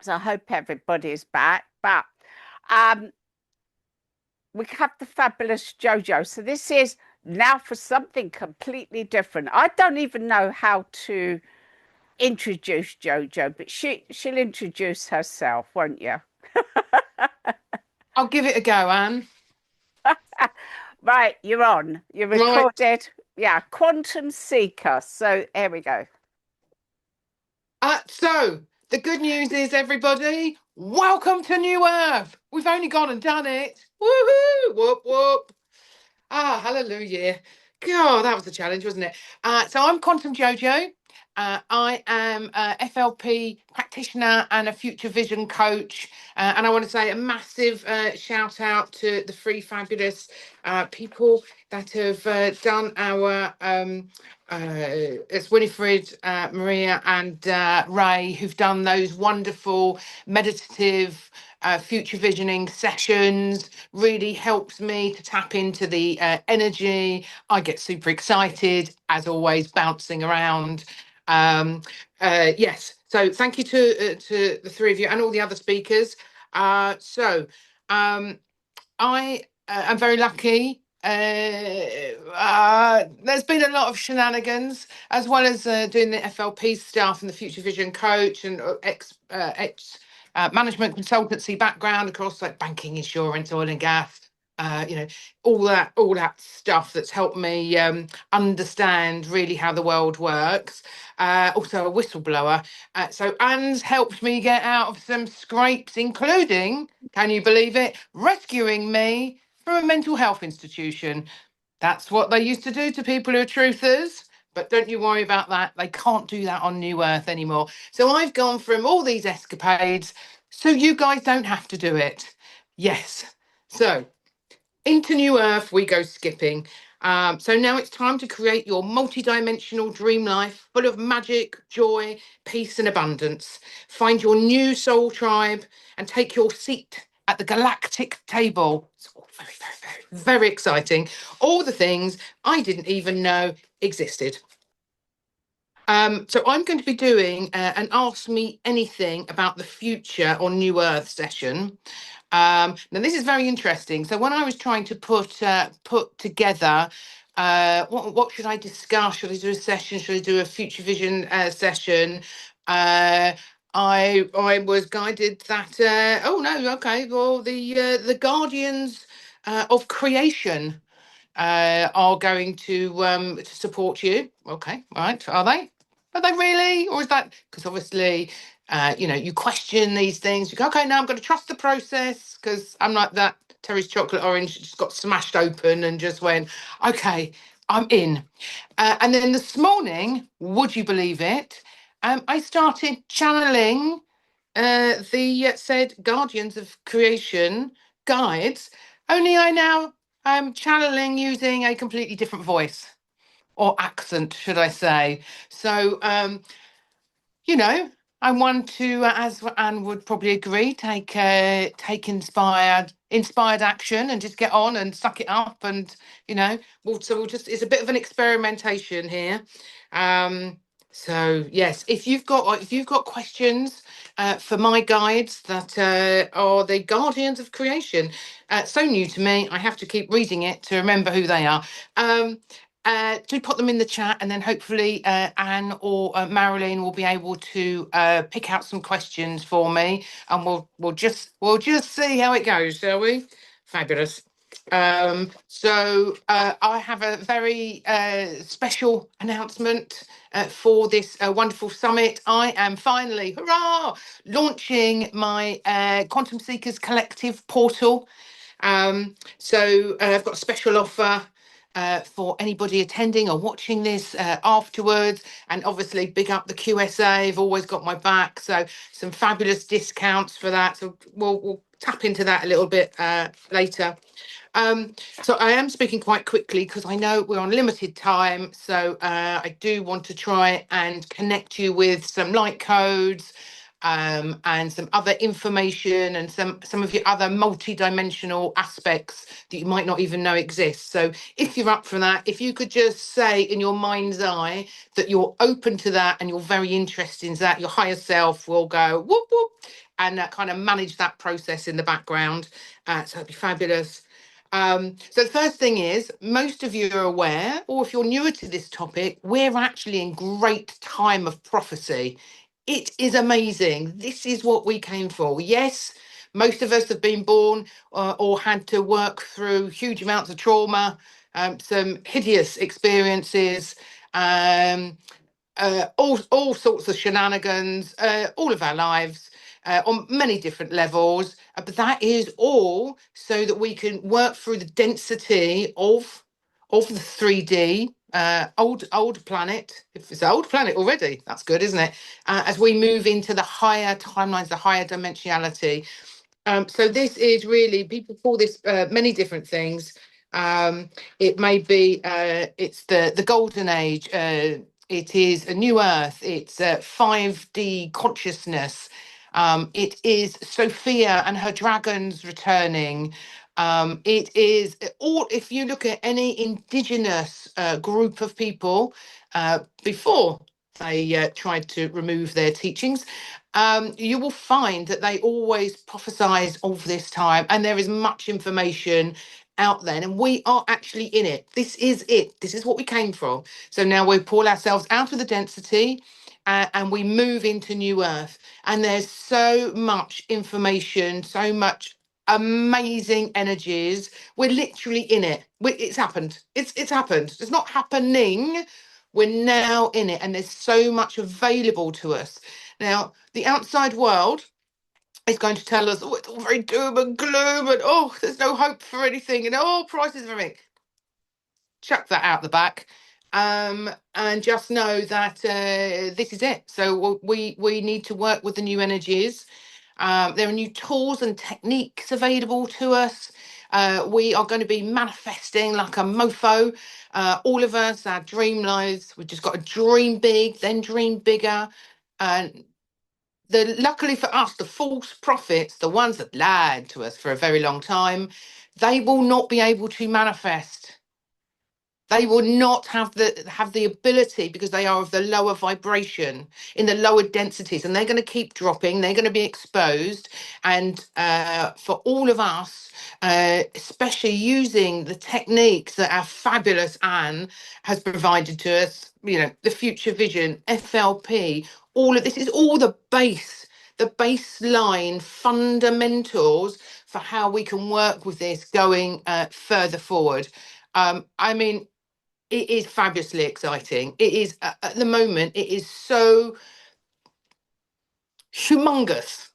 So I hope everybody is back. But um, we have the fabulous Jojo. So this is now for something completely different. I don't even know how to introduce Jojo, but she'll introduce herself, won't you? I'll give it a go, Anne. Right, you're on. You're Right. recorded. Yeah, Quantum Seeker. So here we go. So the good news is, everybody, welcome to New Earth. We've only gone and done it. Woohoo! Whoop whoop. Hallelujah. God, that was a challenge, wasn't it? So I'm Quantum Jojo. I am a FLP practitioner and a future vision coach. And I want to say a massive shout out to the three fabulous people that have done our it's Winifred, Maria, and Ray, who've done those wonderful meditative future visioning sessions. Really helps me to tap into the energy. I get super excited, as always, bouncing around. Um, yes, so thank you to the three of you and all the other speakers. Um, I am very lucky. There's been a lot of shenanigans, as well as doing the FLP stuff and the Future Vision coach and ex management consultancy background across like banking, insurance, oil and gas. You know, all that stuff that's helped me understand really how the world works. Also a whistleblower. So Anne's helped me get out of some scrapes, including, can you believe it, rescuing me from a mental health institution. That's what they used to do to people who are truthers. But don't you worry about that. They can't do that on New Earth anymore. So I've gone from all these escapades so you guys don't have to do it. Yes. So into New Earth we go skipping. So now it's time to create your multi-dimensional dream life full of magic, joy, peace, and abundance. Find your new soul tribe and take your seat at the galactic table. It's all very, very, very, very exciting. All the things I didn't even know existed. So I'm going to be doing an Ask Me Anything About the Future on New Earth session. Now this is very interesting. So when I was trying to put together what should I discuss? Should I do a session? Should I do a future vision session? Uh, I was guided that oh no, okay, well the guardians of creation are going to support you. Okay, right? Are they? Are they really? Or is that because obviously, you question these things. You go, okay, now I'm going to trust the process because I'm like that. Terry's chocolate orange just got smashed open and just went, okay, I'm in. And then this morning, would you believe it? I started channeling the said guardians of creation guides. Only I now am channeling using a completely different voice or accent, should I say. So, you know, I want to, as Anne would probably agree, take inspired action and just get on and suck it up, and we'll just, it's a bit of an experimentation here. Um, so yes, if you've got questions for my guides that are the guardians of creation, so new to me, I have to keep reading it to remember who they are. Um, do put them in the chat, and then hopefully Anne or Marilyn will be able to pick out some questions for me, and we'll just see how it goes, shall we? Fabulous. So I have a very special announcement for this wonderful summit. I am finally, hurrah, launching my Quantum Seekers Collective portal. So I've got a special offer for anybody attending or watching this afterwards. And obviously, big up the QSA. I've always got my back. So some fabulous discounts for that. So we'll tap into that a little bit later. So I am speaking quite quickly because I know we're on limited time. So I do want to try and connect you with some light codes, and some other information, and some of your other multi-dimensional aspects that you might not even know exist. So if you're up for that, if you could just say in your mind's eye that you're open to that and you're very interested in that, your higher self will go whoop whoop, and kind of manage that process in the background. So it'd be fabulous. So the first thing is, most of you are aware, or if you're newer to this topic, we're actually in great time of prophecy. It is amazing. This is what we came for. Yes, most of us have been born or had to work through huge amounts of trauma, some hideous experiences, um, all sorts of shenanigans, all of our lives, on many different levels. But that is all so that we can work through the density of the 3D. Old planet. If it's an old planet already, that's good, isn't it? As we move into the higher timelines, the higher dimensionality. So this is really, people call this many different things. It may be it's the golden age. It is a new earth. It's 5D consciousness. It is Sophia and her dragons returning. It is all. If you look at any indigenous group of people before they tried to remove their teachings, you will find that they always prophesize of this time, and there is much information out there, and we are actually in it. This is it. This is what we came from. So now we pull ourselves out of the density. And we move into new earth, and there's so much information, so much amazing energies. We're literally in it. It's happened. It's happened. It's not happening. We're now in it, and there's so much available to us. Now, the outside world is going to tell us, oh, it's all very doom and gloom, and oh, there's no hope for anything, and oh, prices of everything. Chuck that out the back, and just know that this is it. So we need to work with the new energies. There are new tools and techniques available to us. We are going to be manifesting like a mofo. All of us, our dream lives. We've just got to dream big, then dream bigger. And luckily for us, the false prophets, the ones that lied to us for a very long time, they will not be able to manifest. They will not have the ability, because they are of the lower vibration, in the lower densities, and they're going to keep dropping. They're going to be exposed, and for all of us, especially using the techniques that our fabulous Anne has provided to us, the future vision, FLP, all of this is all the baseline fundamentals for how we can work with this going further forward. I mean, it is fabulously exciting. It is at the moment, it is so humongous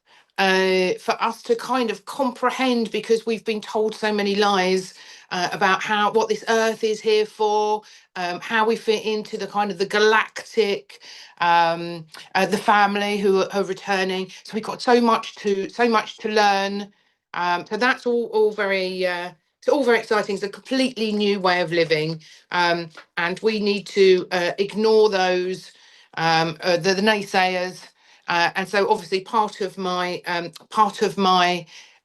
for us to kind of comprehend, because we've been told so many lies about what this earth is here for, how we fit into the kind of the galactic, the family who are returning. So we've got so much to learn. So that's all very it's all very exciting. It's a completely new way of living, and we need to ignore those the naysayers. And so obviously part of my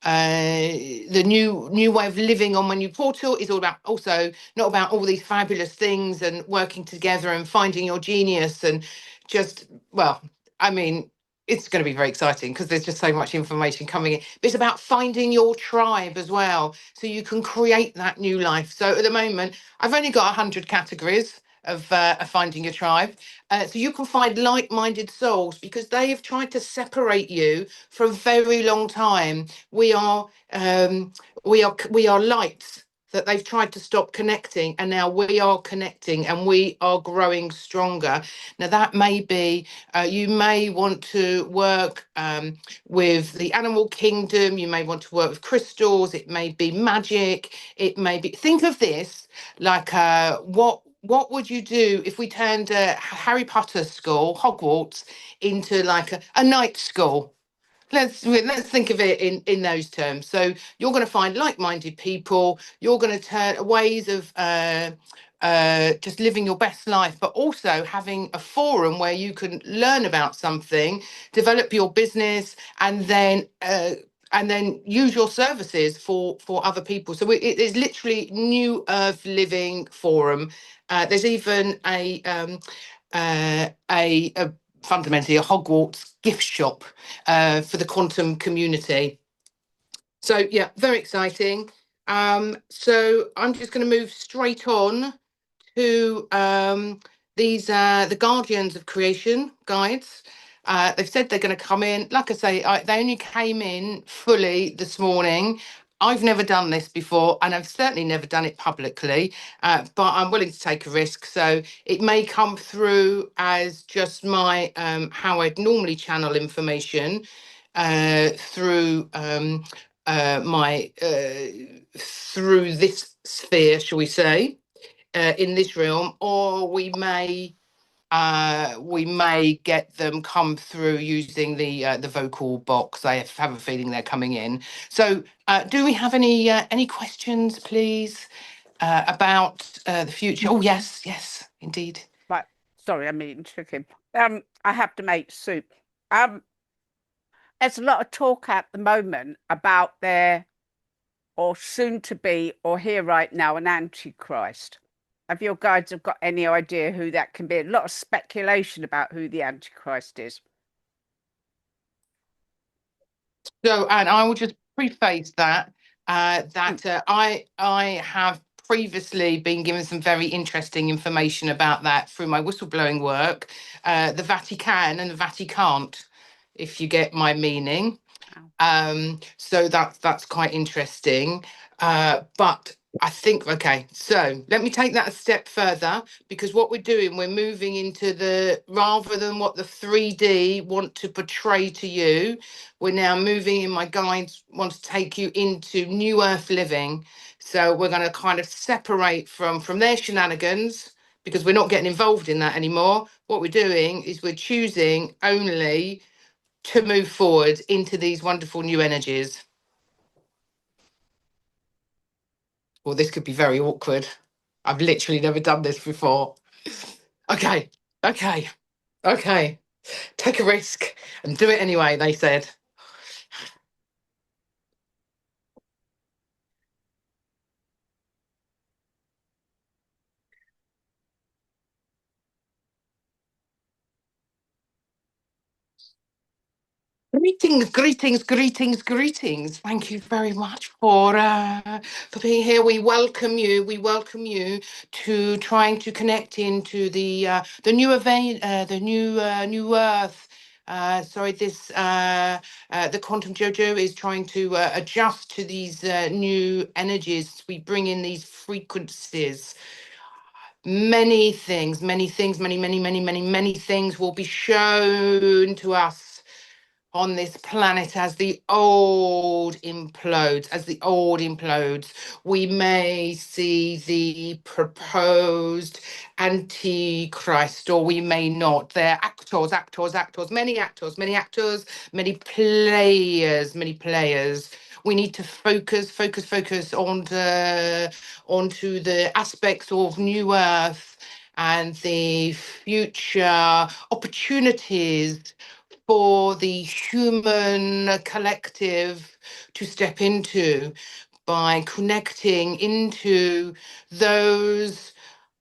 the new way of living on my new portal is all about, also not about all these fabulous things and working together and finding your genius and just, well, I mean, it's going to be very exciting because there's just so much information coming in. But it's about finding your tribe as well, so you can create that new life. So at the moment, I've only got 100 categories of finding your tribe. So you can find like-minded souls, because they have tried to separate you for a very long time. We are lights that they've tried to stop connecting, and now we are connecting and we are growing stronger. Now that may be you may want to work with the animal kingdom, you may want to work with crystals, it may be magic, it may be, think of this like what would you do if we turned Harry Potter school, Hogwarts, into like a night school? Let's think of it in those terms. So you're going to find like-minded people. You're going to turn ways of just living your best life, but also having a forum where you can learn about something, develop your business, and then use your services for other people. So it is literally new earth living forum. There's even a fundamentally a Hogwarts gift shop for the quantum community. So yeah, very exciting. So I'm just going to move straight on to these the Guardians of Creation guides. They've said they're going to come in. Like I say, they only came in fully this morning. I've never done this before, and I've certainly never done it publicly, but I'm willing to take a risk. So it may come through as just my how I'd normally channel information through my through this sphere, shall we say, in this realm, or we may get them come through using the vocal box. I have a feeling they're coming in. So, do we have any questions, please, about the future? Oh, yes, yes, indeed. Right. Sorry, I'm eating chicken. I have to make soup. There's a lot of talk at the moment about there or soon to be or here right now an antichrist. Have your guides have got any idea who that can be? A lot of speculation about who the antichrist is. So, and I will just preface that Mm. I have previously been given some very interesting information about that through my whistleblowing work, the Vatican and the Vatican't, if you get my meaning. Oh. So that's quite interesting. But I think, okay, so let me take that a step further, because what we're doing, we're moving into rather than what the 3D want to portray to you, we're now moving in, my guides want to take you into New Earth living. So we're going to kind of separate from their shenanigans, because we're not getting involved in that anymore. What we're doing is we're choosing only to move forward into these wonderful new energies. Well, this could be very awkward. I've literally never done this before. Okay, okay, okay. Take a risk and do it anyway, they said. Greetings, greetings, greetings, greetings. Thank you very much for being here. We welcome you. We welcome you to trying to connect into the new event, new Earth. Sorry, the quantum JoJo is trying to adjust to these new energies. We bring in these frequencies. Many things, many things, many things will be shown to us on this planet as the old implodes, we may see the proposed antichrist, or we may not. They're actors, many actors, many players. We need to focus onto the aspects of New Earth and the future opportunities for the human collective to step into by connecting into those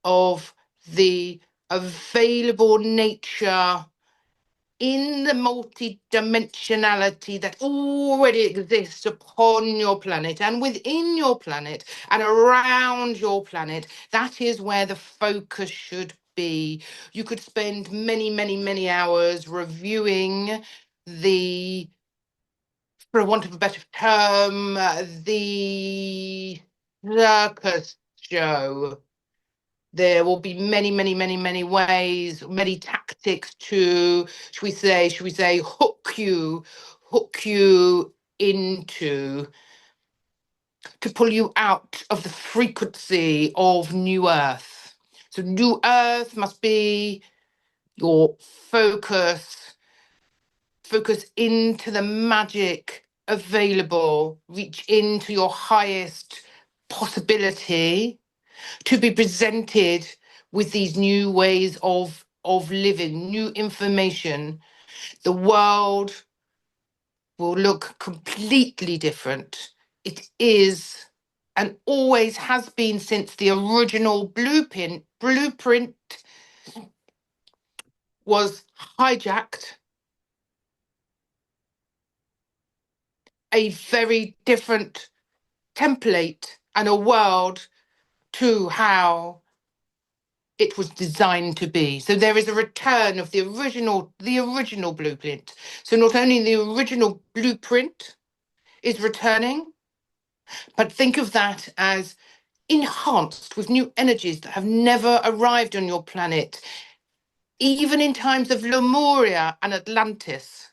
of the available nature in the multi-dimensionality that already exists upon your planet and within your planet and around your planet. That is where the focus should be. You could spend many hours reviewing for want of a better term, the circus show. There will be many ways, many tactics to, should we say, hook you into, to pull you out of the frequency of New Earth. So New Earth must be your focus into the magic available, reach into your highest possibility to be presented with these new ways of living, new information. The world will look completely different. It is and always has been since the original blueprint was hijacked a very different template and a world to how it was designed to be. So there is a return of the original blueprint. So not only the original blueprint is returning, but think of that as enhanced with new energies that have never arrived on your planet, even in times of Lemuria and Atlantis.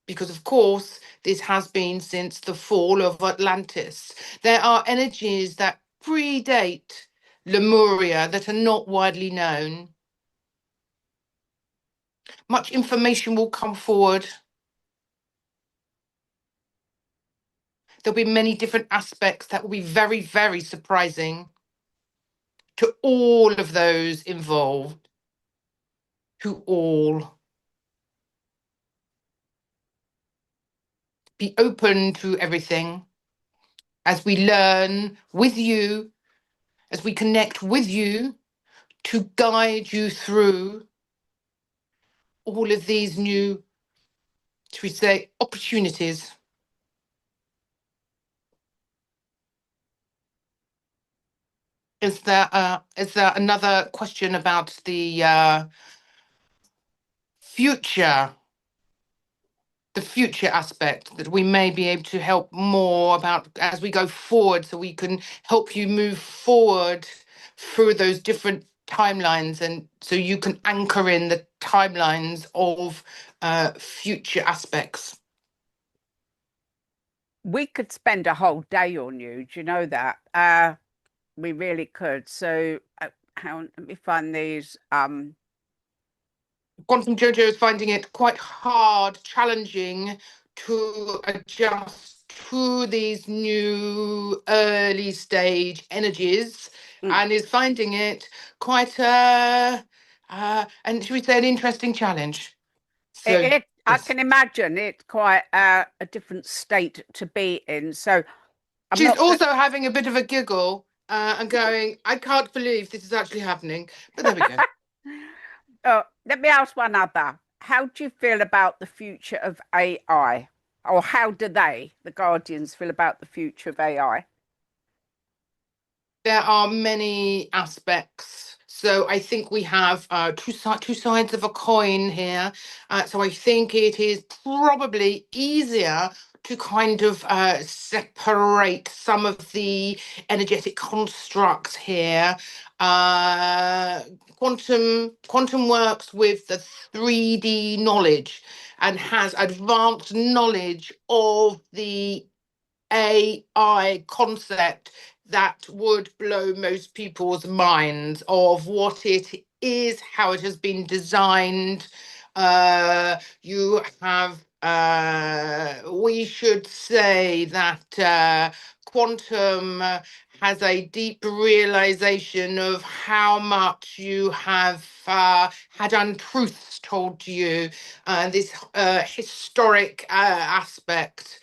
Because, of course, this has been since the fall of Atlantis. There are energies that predate Lemuria that are not widely known. Much information will come forward. There'll be many different aspects that will be very, very surprising to all of those involved, to all. Be open to everything as we learn with you, as we connect with you to guide you through all of these new, should we say, opportunities. Is there another question about the future, the future aspect that we may be able to help more about as we go forward, so we can help you move forward through those different timelines, and so you can anchor in the timelines of future aspects? We could spend a whole day on you. Do you know that? We really could. So, let me find these. Quantum Jojo is finding it quite hard, challenging to adjust to these new early stage energies, Mm, and is finding it quite and should we say an interesting challenge. So I yes, can imagine it's quite a different state to be in. So, I'm she's not. also having a bit of a giggle and going, I can't believe this is actually happening. But there we go. Let me ask one other. How do you feel about the future of AI? Or how do they, the Guardians, feel about the future of AI? There are many aspects. So I think we have two sides of a coin here. So I think it is probably easier to kind of separate some of the energetic constructs here. Uh, quantum works with the 3D knowledge and has advanced knowledge of the AI concept that would blow most people's minds of what it is, how it has been designed. You have, we should say that quantum has a deep realization of how much you have had untruths told to you, this historic aspect.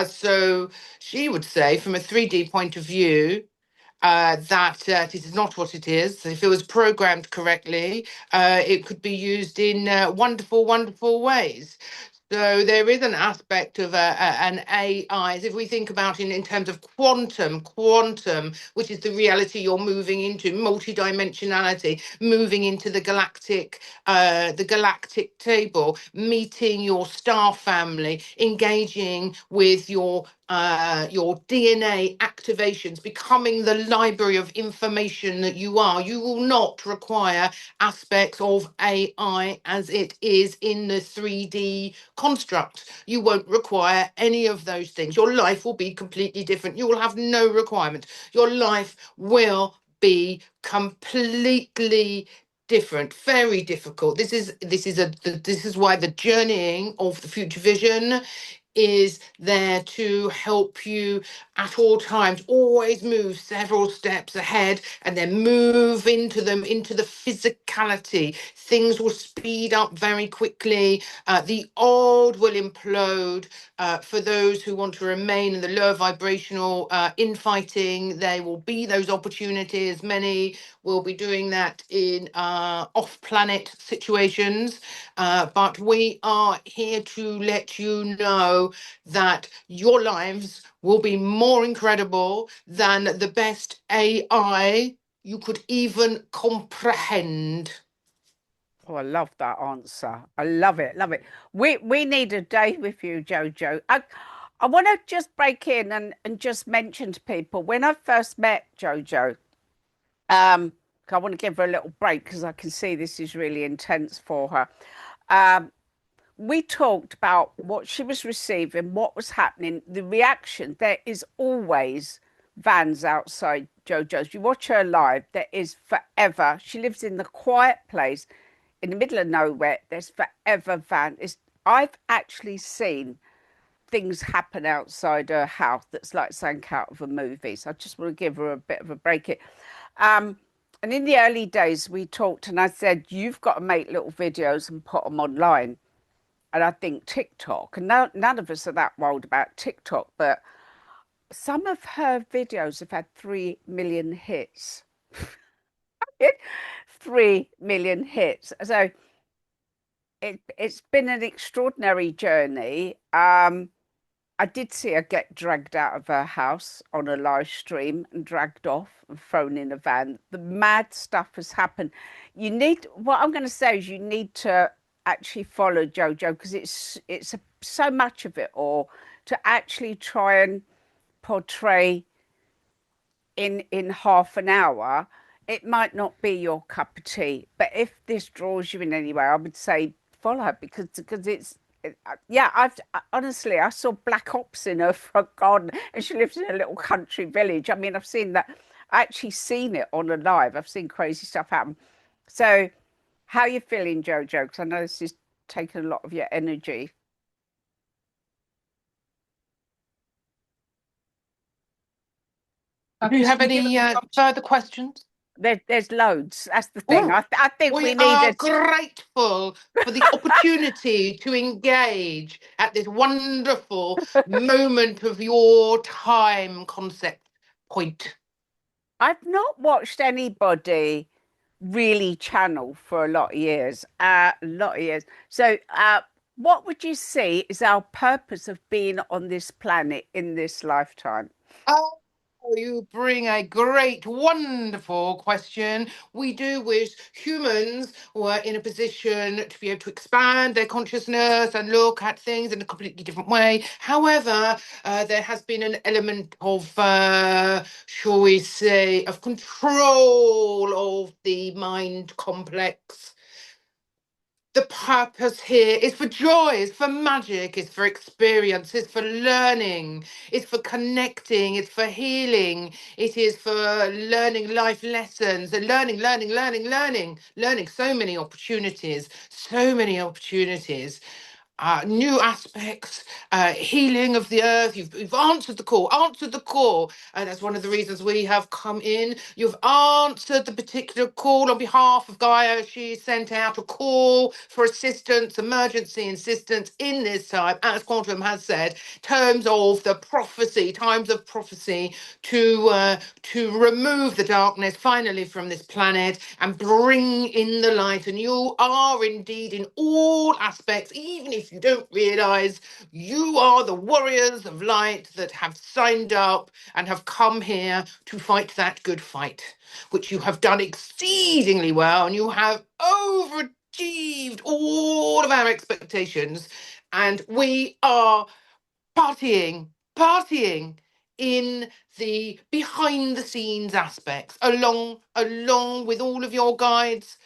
So she would say, from a 3D point of view, that this is not what it is. If it was programmed correctly, it could be used in wonderful, wonderful ways. So there is an aspect of an AI, as if we think about in terms of quantum, which is the reality you're moving into, multidimensionality, moving into the galactic table, meeting your star family, engaging with your DNA activations, becoming the library of information that you are. You will not require aspects of AI as it is in the 3D construct. You won't require any of those things. Your life will be completely different. You will have no requirement. Your life will be completely different, very difficult. This is why the journeying of the future vision is there to help you at all times always move several steps ahead and then move into the physicality. Things will speed up very quickly. The old world will implode. For those who want to remain in the lower vibrational infighting, there will be those opportunities. Many will be doing that in off-planet situations. But we are here to let you know that your lives will be more incredible than the best AI you could even comprehend. Oh, I love that answer. I love it. Love it. We need a day with you, Jojo. I want to just break in and just mention to people when I first met Jojo. Um, I want to give her a little break because I can see this is really intense for her. Um, we talked about what she was receiving, what was happening, the reaction. There is always vans outside Jojo's. You watch her live, there is forever. She lives in the quiet place in the middle of nowhere. There's forever van. I've actually seen things happen outside her house that's like something out of a movie. So I just want to give her a bit of a break. Um, and in the early days, we talked, and I said, you've got to make little videos and put them online. And I think TikTok, and none of us are that wild about TikTok, but some of her videos have had 3 million hits. 3 million hits. So it's been an extraordinary journey. I did see her get dragged out of her house on a live stream and dragged off and thrown in a van. The mad stuff has happened. What I'm going to say is you need to actually follow Jojo because so much of it all to actually try and portray in half an hour. It might not be your cup of tea, but if this draws you in any way, I would say follow her because yeah, honestly, I saw Black Ops in her front garden, and she lives in a little country village. I mean, I've seen that. I actually seen it on a live. I've seen crazy stuff happen. So, how are you feeling, Jojo? Because I know this is taking a lot of your energy. Do you have any further questions? There's loads. That's the thing. Oh, I think we we need are a. grateful for the opportunity to engage at this wonderful moment of your time concept point. I've not watched anybody really channel for a lot of years. A lot of years. So, what would you say is our purpose of being on this planet in this lifetime? Oh, you bring a great, wonderful question. We do wish humans were in a position to be able to expand their consciousness and look at things in a completely different way. However, there has been an element of, shall we say, of control of the mind complex. The purpose here is for joy, is for magic, is for experience, is for learning, it's for connecting, it's for healing, it is for learning life lessons and learning so many opportunities, so many opportunities. New aspects, healing of the earth. You've answered the call, answered the call. And that's one of the reasons we have come in. You've answered the particular call on behalf of Gaia. She sent out a call for assistance, emergency assistance in this time, as Quantum has said, terms of the prophecy, times of prophecy to remove the darkness finally from this planet and bring in the light. And you are indeed in all aspects, even if you don't realize, you are the warriors of light that have signed up and have come here to fight that good fight, which you have done exceedingly well, and you have overachieved all of our expectations. And we are partying in the behind the scenes aspects along with all of your guides.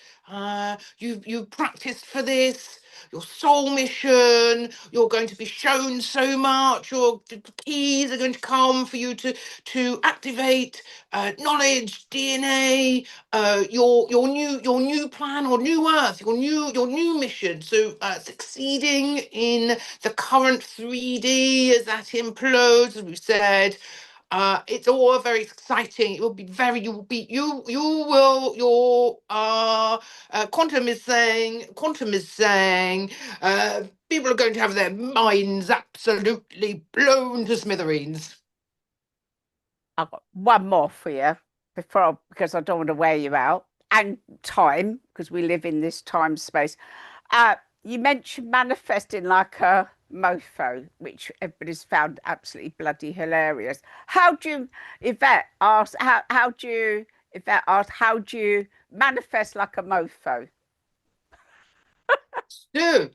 You've practiced for this, your soul mission. You're going to be shown so much. Your keys are going to come for you to activate knowledge, DNA, your new plan or new earth, your new mission. So succeeding in the current 3D as that implodes, as we said. It's all very exciting. It will be very, you will be, you will, your, quantum is saying, people are going to have their minds absolutely blown to smithereens. I've got one more for you because I don't want to wear you out. And time, because we live in this time space. You mentioned manifesting like a mofo, which everybody's found absolutely bloody hilarious. How do you, Yvette asked, how do you, Yvette asked, how do you manifest like a mofo? So,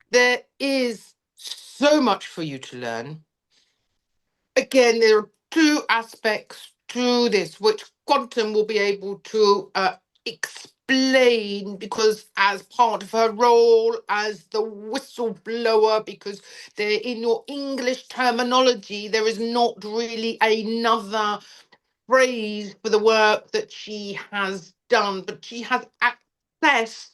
there is so much for you to learn. Again, there are two aspects to this which Quantum will be able to explain because, as part of her role as the whistleblower, because there, in your English terminology, there is not really another phrase for the work that she has done, but she has access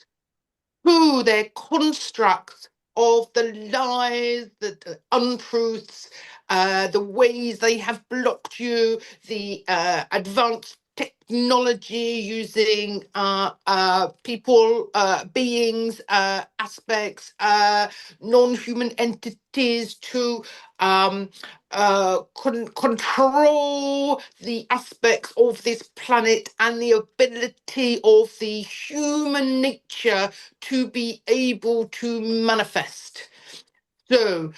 who their constructs of the lies, the untruths, the ways they have blocked you, the advanced technology using people, beings, aspects, non-human entities to control the aspects of this planet and the ability of the human nature to be able to manifest. So,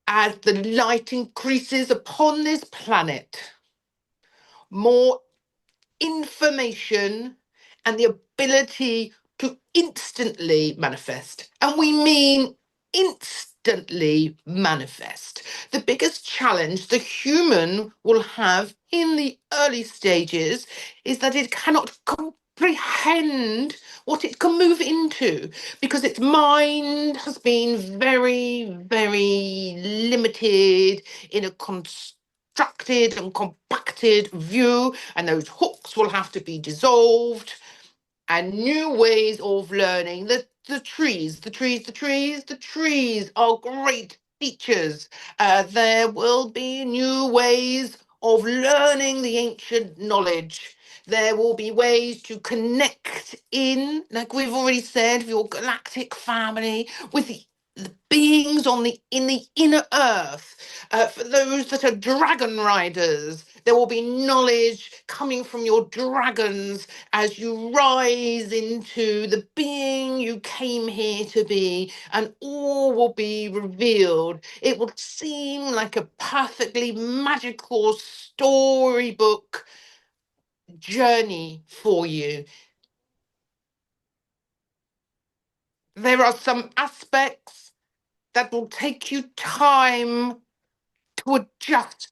as the light increases upon this planet, more information and the ability to instantly manifest. And we mean instantly manifest. The biggest challenge the human will have in the early stages is that it cannot comprehend what it can move into because its mind has been very, very limited in a constructed and compacted view, and those hooks will have to be dissolved and new ways of learning. The trees are great teachers. There will be new ways of learning the ancient knowledge. There will be ways to connect in, like we've already said, your galactic family with the beings on the in the inner earth. For those that are dragon riders, there will be knowledge coming from your dragons as you rise into the being you came here to be, and all will be revealed. It will seem like a perfectly magical storybook journey for you. There are some aspects that will take you time to adjust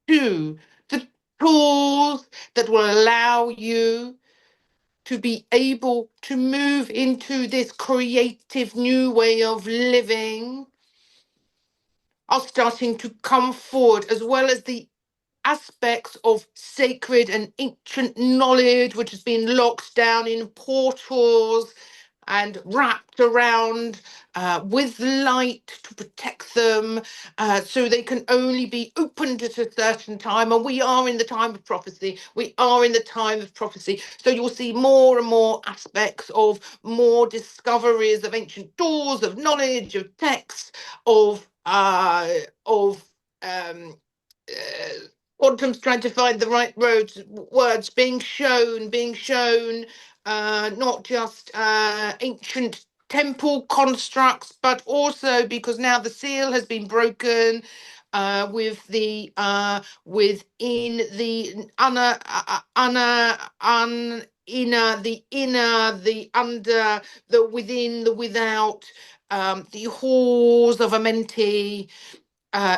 to, the tools that will allow you to be able to move into this creative new way of living are starting to come forward, as well as the aspects of sacred and ancient knowledge which has been locked down in portals and wrapped around with light to protect them, so they can only be opened at a certain time. And we are in the time of prophecy. We are in the time of prophecy. So you'll see more and more aspects of more discoveries of ancient doors, of knowledge, of texts, of Quantum's trying to find the right words being shown, not just ancient temple constructs, but also because now the seal has been broken, with the within the inner, the under, the within, the without, the halls of Amenti,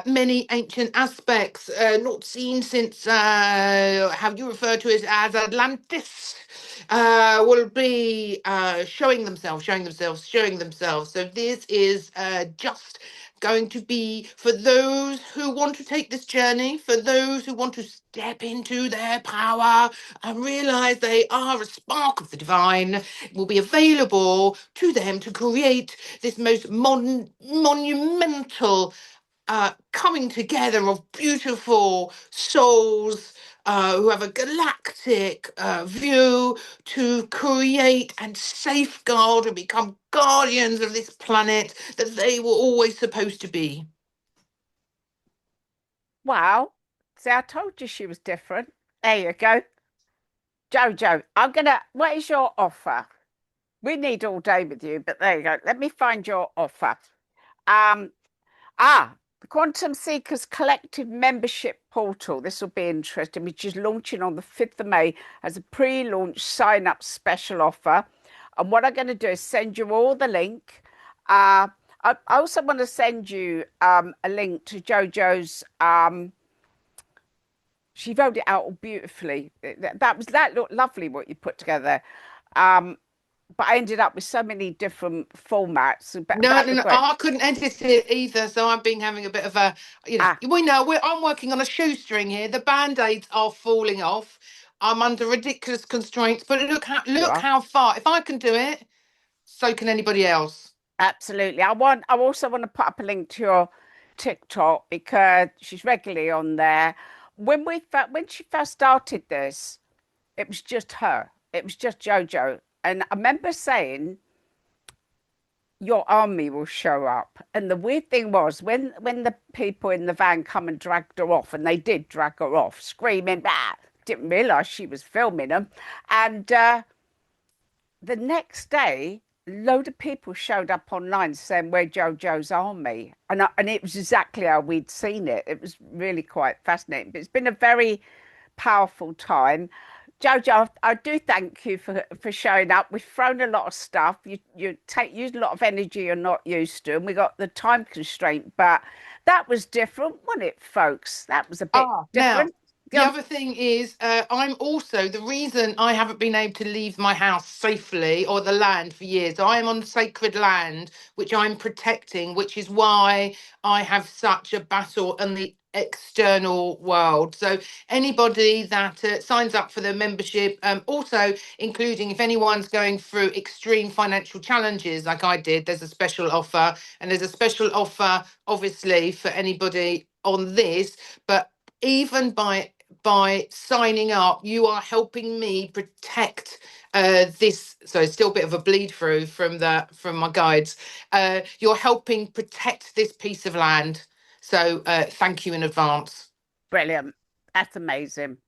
many ancient aspects not seen since, how you refer to it as Atlantis, will be showing themselves. So this is just going to be for those who want to take this journey, for those who want to step into their power and realize they are a spark of the divine. It will be available to them to create this most monumental coming together of beautiful souls who have a galactic view to create and safeguard and become guardians of this planet that they were always supposed to be. Wow. See, I told you she was different. There you go. Jojo, what is your offer? We need all day with you, but there you go. Let me find your offer. Um, the Quantum Seekers Collective Membership Portal. This will be interesting, which is launching on the 5th of May as a pre-launch sign-up special offer. And what I'm going to do is send you all the link. I also want to send you a link to Jojo's she wrote it out all beautifully. That looked lovely what you put together. Um, but I ended up with so many different formats. But No, that no, looked no. great. I couldn't edit it either, so I've been having a bit of a, Ah, we know I'm working on a shoestring here. The band-aids are falling off. I'm under ridiculous constraints, but you look are. how far. If I can do it, so can anybody else. Absolutely. I also want to put up a link to your TikTok because she's regularly on there. When she first started this, it was just her. It was just Jojo. And I remember saying, your army will show up. And the weird thing was when the people in the van come and dragged her off, and they did drag her off, screaming, ah, didn't realise she was filming them. And the next day, a load of people showed up online saying we're JoJo's army, and it was exactly how we'd seen it. It was really quite fascinating. But it's been a very powerful time. Jojo, I do thank you for showing up. We've thrown a lot of stuff. You use a lot of energy you're not used to, and we got the time constraint. But that was different, wasn't it, folks? That was a bit Now, different. the Go other thing is, I'm also the reason I haven't been able to leave my house safely or the land for years. I am on sacred land, which I'm protecting, which is why I have such a battle in the external world. So, anybody that signs up for the membership, also including if anyone's going through extreme financial challenges like I did, there's a special offer, and there's a special offer, obviously, for anybody on this. But even by signing up, you are helping me protect this. So it's still a bit of a bleed through from my guides. You're helping protect this piece of land. So thank you in advance. brilliant. That's amazing.